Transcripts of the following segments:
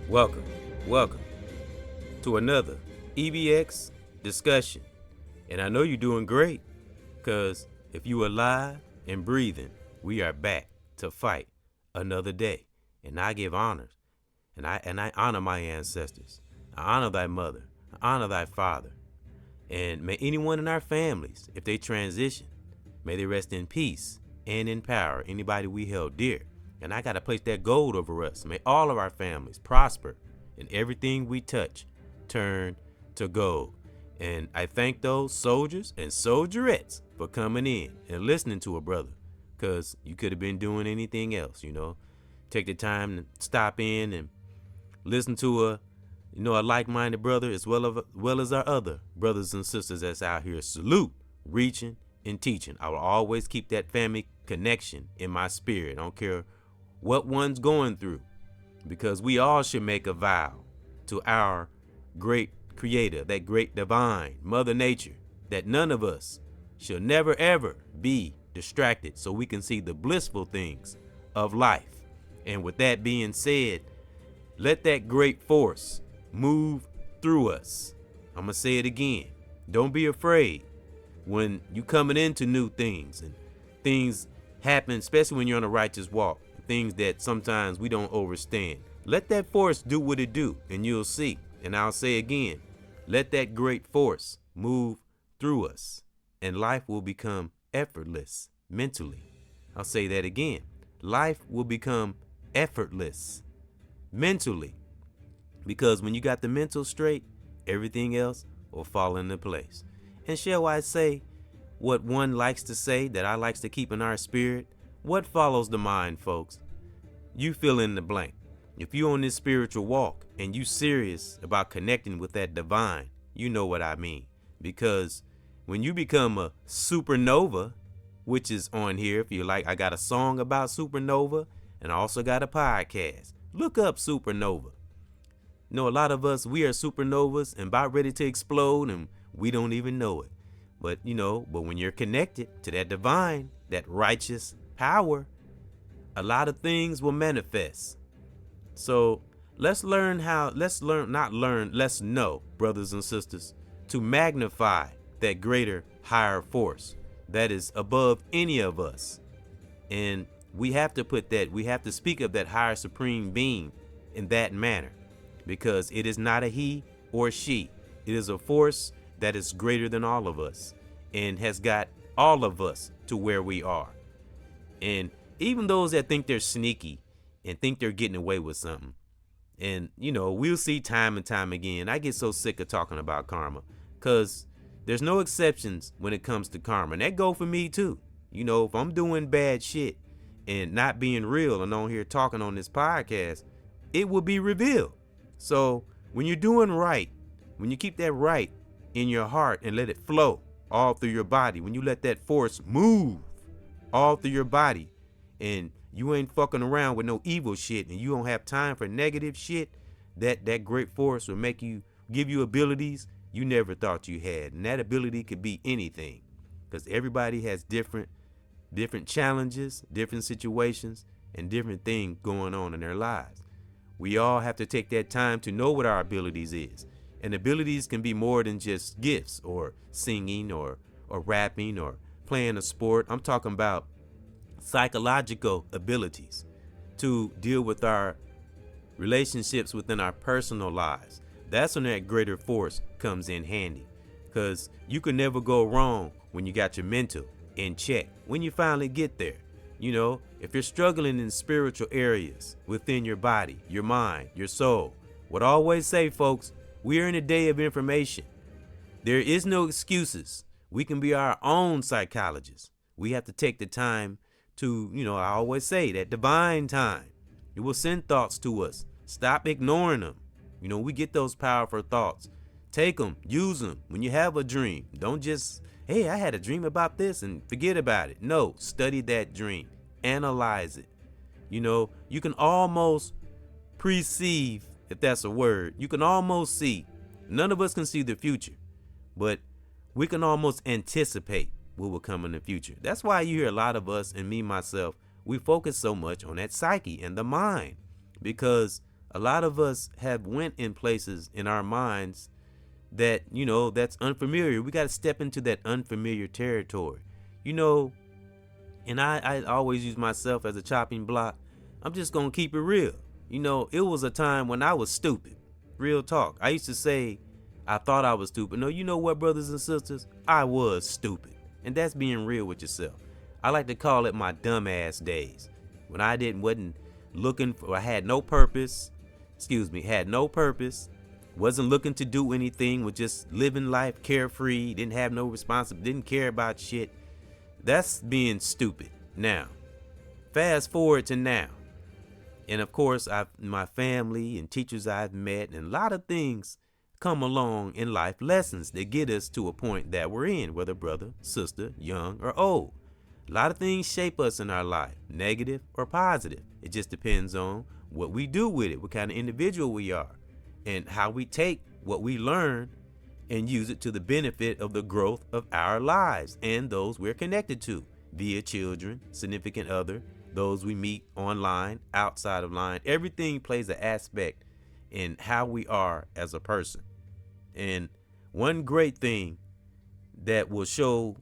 Welcome, welcome to another EBX discussion. And I know you're doing great, because if you are alive and breathing, we are back to fight another day. And I give honors, and I honor my ancestors. I honor thy mother. I honor thy father. And may anyone in our families, if they transition, may they rest in peace and in power. Anybody we held dear. And I got to place that gold over us. May all of our families prosper and everything we touch turn to gold. And I thank those soldiers and soldierettes for coming in and listening to a brother, because you could have been doing anything else, Take the time to stop in and listen to a like-minded brother, as well as our other brothers and sisters that's out here. Salute, reaching, and teaching. I will always keep that family connection in my spirit. I don't care what one's going through, because we all should make a vow to our great creator, that great divine mother nature, that none of us shall never ever be distracted, so we can see the blissful things of life. And with that being said, let that great force move through us. I'm gonna say it again. Don't be afraid when you coming into new things, and things happen, especially when you're on a righteous walk, things that sometimes we don't understand. Let that force do what it do, and you'll see. And I'll say again, let that great force move through us, and life will become effortless mentally. I'll say that again. Life will become effortless mentally, because when you got the mental straight, everything else will fall into place. And shall I say what one likes to say that I likes to keep in our spirit? What follows the mind, folks? You fill in the blank. If you on this spiritual walk and you serious about connecting with that divine, you know what I mean. Because when you become a supernova, which is on here, if you like, I got a song about supernova, and I also got a podcast. Look up supernova. A lot of us, we are supernovas and about ready to explode, and we don't even know it. But when you're connected to that divine, that righteous power, a lot of things will manifest. So let's know, brothers and sisters, to magnify that greater, higher force that is above any of us. And we have to speak of that higher supreme being in that manner, because it is not a he or she. It is a force that is greater than all of us and has got all of us to where we are. And even those that think they're sneaky and think they're getting away with something, and we'll see time and time again. I get so sick of talking about karma, because there's no exceptions when it comes to karma. And that go for me too. If I'm doing bad shit and not being real and on here talking on this podcast, it will be revealed. So when you're doing right, when you keep that right in your heart and let it flow all through your body, when you let that force move all through your body, and you ain't fucking around with no evil shit, and you don't have time for negative shit, that great force will give you abilities you never thought you had. And that ability could be anything, because everybody has different challenges, different situations, and different things going on in their lives. We all have to take that time to know what our abilities is. And abilities can be more than just gifts, or singing, or rapping, or playing a sport. I'm talking about psychological abilities to deal with our relationships within our personal lives. That's when that greater force comes in handy, because you can never go wrong when you got your mental in check. When you finally get there, if you're struggling in spiritual areas within your body, your mind, your soul, what I always say, folks, we are in a day of information. There is no excuses. We can be our own psychologists. We have to take the time to, I always say, that divine time. It will send thoughts to us. Stop ignoring them. We get those powerful thoughts. Take them, use them. When you have a dream, don't just, hey, I had a dream about this and forget about it. No, study that dream. Analyze it. You can almost perceive, if that's a word. You can almost see. None of us can see the future, but we can almost anticipate what will come in the future. That's why you hear a lot of us, and me myself, we focus so much on that psyche and the mind, because A lot of us have went in places in our minds that, that's unfamiliar. We got to step into that unfamiliar territory. You know, and I always use myself as a chopping block. I'm just going to keep it real. It was a time when I was stupid. Real talk. I used to say I thought I was stupid. No, you know what, brothers and sisters? I was stupid. And that's being real with yourself. I like to call it my dumbass days. When I wasn't looking for, I had no purpose. Had no purpose. Wasn't looking to do anything. Was just living life carefree. Didn't have no responsibility. Didn't care about shit. That's being stupid. Now, fast forward to now. And of course, my family and teachers I've met and a lot of things come along in life, lessons that get us to a point that we're in, whether brother, sister, young or old. A lot of things shape us in our life, negative or positive. It just depends on what we do with it, what kind of individual we are, and how we take what we learn and use it to the benefit of the growth of our lives and those we're connected to via children, significant other, those we meet online, outside of line. Everything plays an aspect in how we are as a person. And one great thing that will show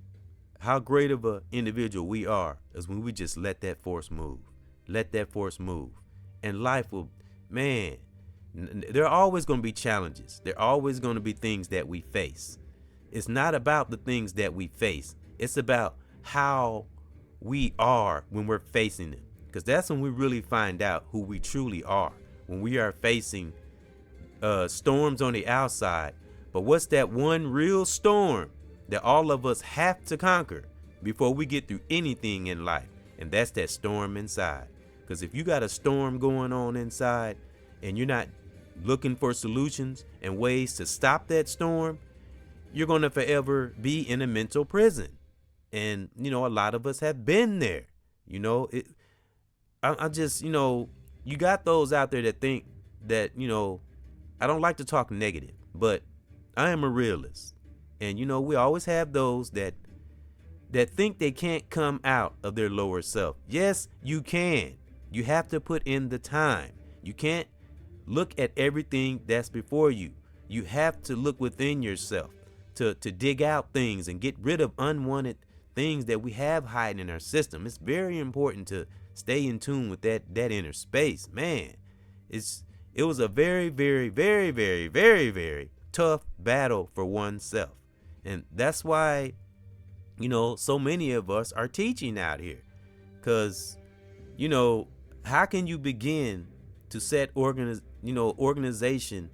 how great of an individual we are is when we just let that force move. Let that force move. And life will, man, there are always going to be challenges. There are always going to be things that we face. It's not about the things that we face. It's about how we are when we're facing them. Because that's when we really find out who we truly are. When we are facing storms on the outside. But what's that one real storm that all of us have to conquer before we get through anything in life? And that's that storm inside. Because if you got a storm going on inside and you're not looking for solutions and ways to stop that storm, you're going to forever be in a mental prison. And, a lot of us have been there. I just, you got those out there that think that, I don't like to talk negative, but I am a realist. And, we always have those that think they can't come out of their lower self. Yes, you can. You have to put in the time. You can't look at everything that's before you. You have to look within yourself to dig out things and get rid of unwanted things that we have hiding in our system. It's very important to stay in tune with that inner space. Man, it was a very, very, very, very, very, very tough battle for oneself. And that's why, so many of us are teaching out here. Because, how can you begin to set organization,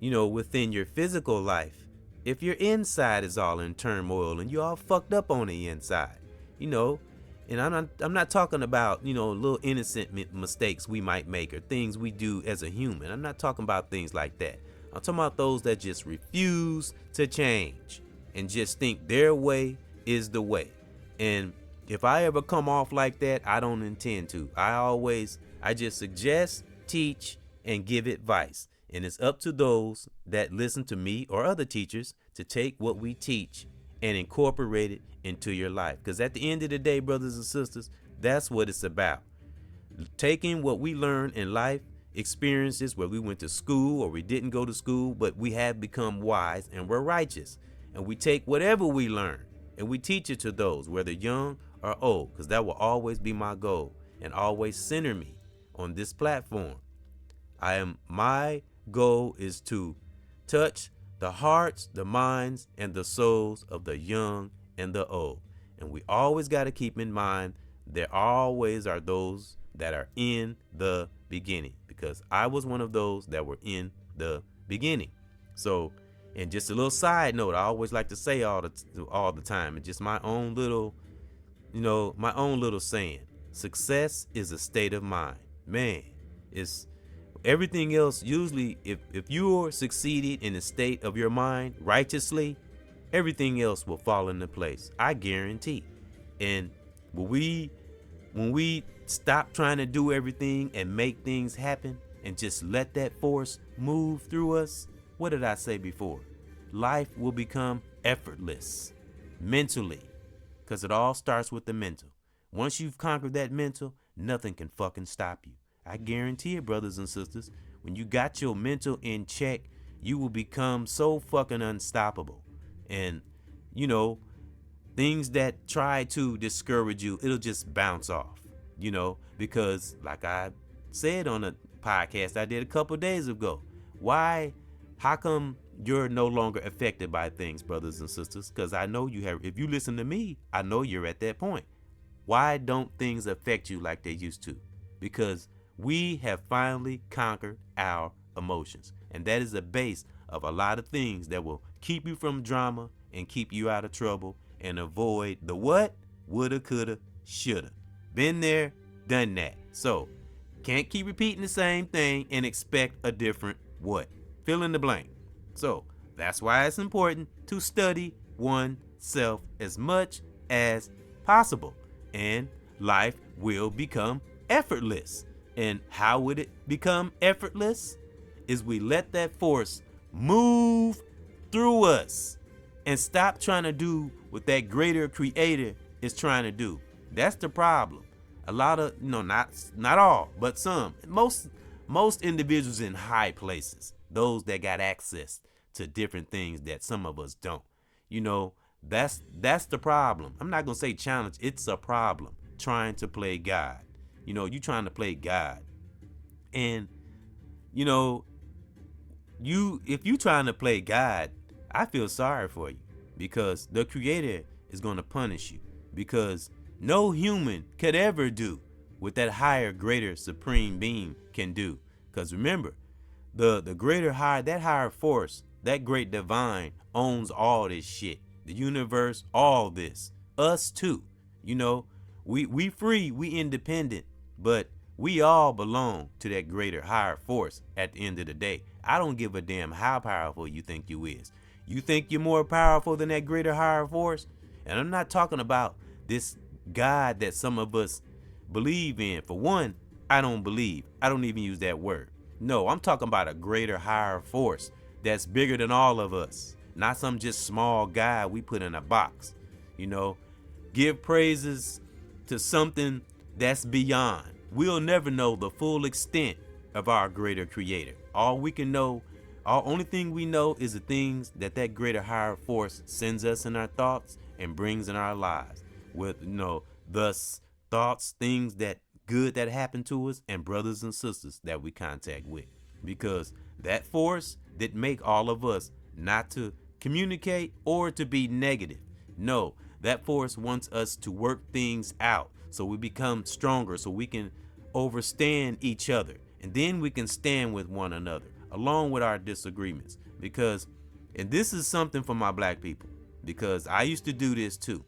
within your physical life if your inside is all in turmoil and you all fucked up on the inside? And I'm not talking about, little innocent mistakes we might make or things we do as a human. I'm not talking about things like that. I'm talking about those that just refuse to change and just think their way is the way. And if I ever come off like that, I don't intend to. I just suggest, teach, and give advice. And it's up to those that listen to me or other teachers to take what we teach and incorporate it into your life. Because at the end of the day, brothers and sisters, that's what it's about. Taking what we learn in life, experiences where we went to school or we didn't go to school, but we have become wise and we're righteous. And we take whatever we learn and we teach it to those, whether young or old, because that will always be my goal and always center me on this platform. My goal is to touch the hearts, the minds, and the souls of the young and the old. And we always got to keep in mind there always are those that are in the beginning, because I was one of those that were in the beginning. So, and just a little side note, I always like to say all the time, and just my own little, my own little saying, success is a state of mind. Man, it's everything else. Usually if you're succeeded in a state of your mind righteously, everything else will fall into place. I guarantee. And when we stop trying to do everything and make things happen and just let that force move through us, what did I say before? Life will become effortless mentally, because it all starts with the mental. Once you've conquered that mental, nothing can fucking stop you. I guarantee it, brothers and sisters. When you got your mental in check, you will become so fucking unstoppable. And, you know, things that try to discourage you, it'll just bounce off, because like I said on a podcast I did a couple days ago, how come you're no longer affected by things, brothers and sisters? Because I know you have. If you listen to me, I know you're at that point. Why don't things affect you like they used to? Because we have finally conquered our emotions. And that is the base of a lot of things that will keep you from drama and keep you out of trouble and avoid the what? Woulda, coulda, shoulda. Been there, done that. So, can't keep repeating the same thing and expect a different what? Fill in the blank. So, that's why it's important to study oneself as much as possible. And life will become effortless. And how would it become effortless? Is we let that force move through us and stop trying to do what that greater creator is trying to do. That's the problem. A lot of, not all, but some, most individuals in high places, those that got access to different things that some of us don't. That's the problem. I'm not going to say challenge. It's a problem trying to play God. You trying to play God. And, if you trying to play God, I feel sorry for you, because the creator is going to punish you, because no human could ever do what that higher, greater, supreme being can do. Because remember, the greater, that higher force, that great divine owns all this shit. The universe, all this. Us too. We free, we independent, but we all belong to that greater, higher force at the end of the day. I don't give a damn how powerful you think you is. You think you're more powerful than that greater, higher force? And I'm not talking about this God that some of us believe in. For one, I don't believe. I don't even use that word. No, I'm talking about a greater, higher force that's bigger than all of us. Not some just small guy we put in a box. Give praises to something that's beyond. We'll never know the full extent of our greater creator. Only thing we know is the things that greater higher force sends us in our thoughts and brings in our lives. With, thus thoughts, things that good that happen to us, and brothers and sisters that we contact with. Because that force that make all of us not to communicate or to be negative. No, that force wants us to work things out so we become stronger, so we can overstand each other. And then we can stand with one another along with our disagreements. Because, and this is something for my black people, because I used to do this too.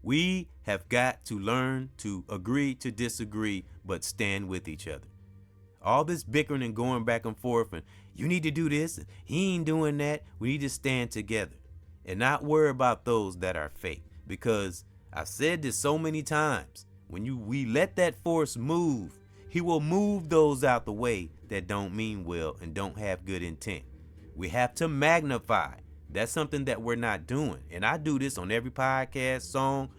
We have got to learn to agree to disagree, but stand with each other. All this bickering and going back and forth, and you need to do this, and he ain't doing that. We need to stand together and not worry about those that are fake. Because I've said this so many times, when we let that force move, he will move those out the way that don't mean well and don't have good intent. We have to magnify. That's something that we're not doing. And I do this on every podcast, song.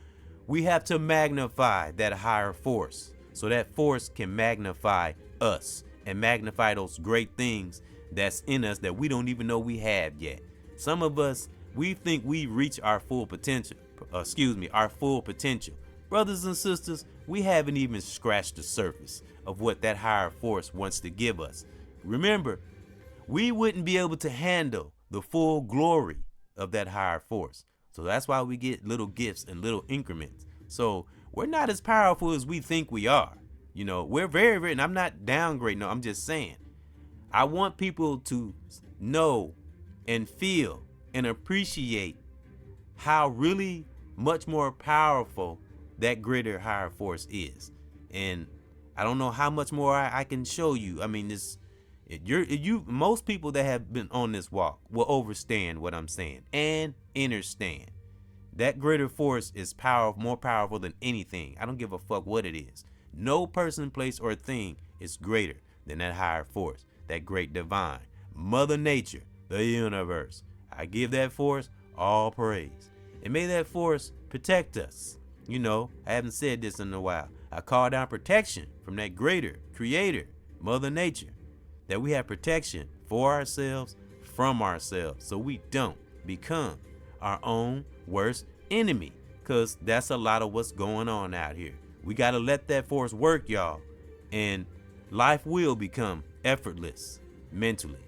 We have to magnify that higher force so that force can magnify us and magnify those great things that's in us that we don't even know we have yet. Some of us, we think we reach our full potential. Our full potential. Brothers and sisters, we haven't even scratched the surface of what that higher force wants to give us. Remember, we wouldn't be able to handle the full glory of that higher force. So that's why we get little gifts and little increments. So we're not as powerful as we think we are. We're very, very, and I'm not downgrading. No, I'm just saying, I want people to know and feel and appreciate how really much more powerful that greater higher force is. And I don't know how much more I can show you. I mean, most people that have been on this walk will understand what I'm saying and understand. That greater force is more powerful than anything. I don't give a fuck what it is. No person, place, or thing is greater than that higher force, that great divine, Mother Nature, the universe. I give that force all praise. And may that force protect us. I haven't said this in a while. I call down protection from that greater creator, Mother Nature, that we have protection for ourselves, from ourselves, so we don't become our own worst enemy, because that's a lot of what's going on out here. We got to let that force work, y'all, and life will become effortless mentally.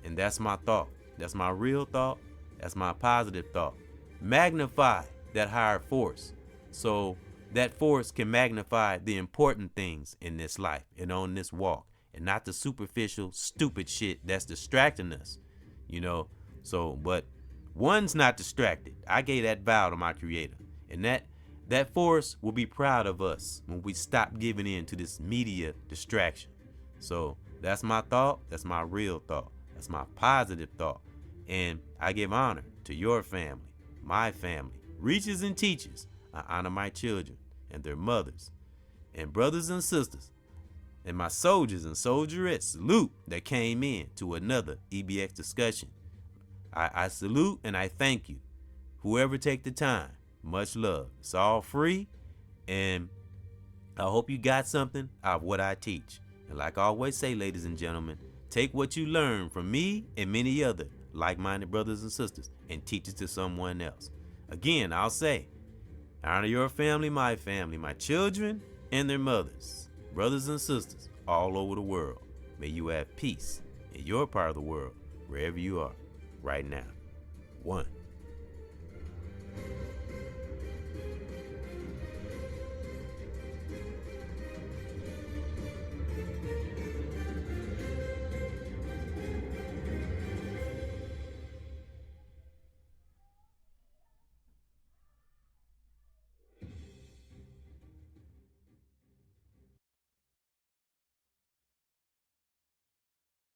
And that's my thought. That's my real thought. That's my positive thought. Magnify that higher force so that force can magnify the important things in this life and on this walk, and not the superficial, stupid shit that's distracting us, you know. So, but one's not distracted. I gave that vow to my creator, and that force will be proud of us when we stop giving in to this media distraction. So that's my thought. That's my real thought. That's my positive thought. And I give honor to your family, my family, reaches and teachers. I honor my children and their mothers and brothers and sisters and my soldiers and soldierettes. Salute that came in to another EBX discussion. I salute and I thank you. Whoever take the time, much love. It's all free, and I hope you got something out of what I teach. And like I always say, ladies and gentlemen, take what you learn from me and many other like-minded brothers and sisters and teach it to someone else. Again, I'll say, honor your family, my children and their mothers, brothers and sisters all over the world. May you have peace in your part of the world, wherever you are right now. 1.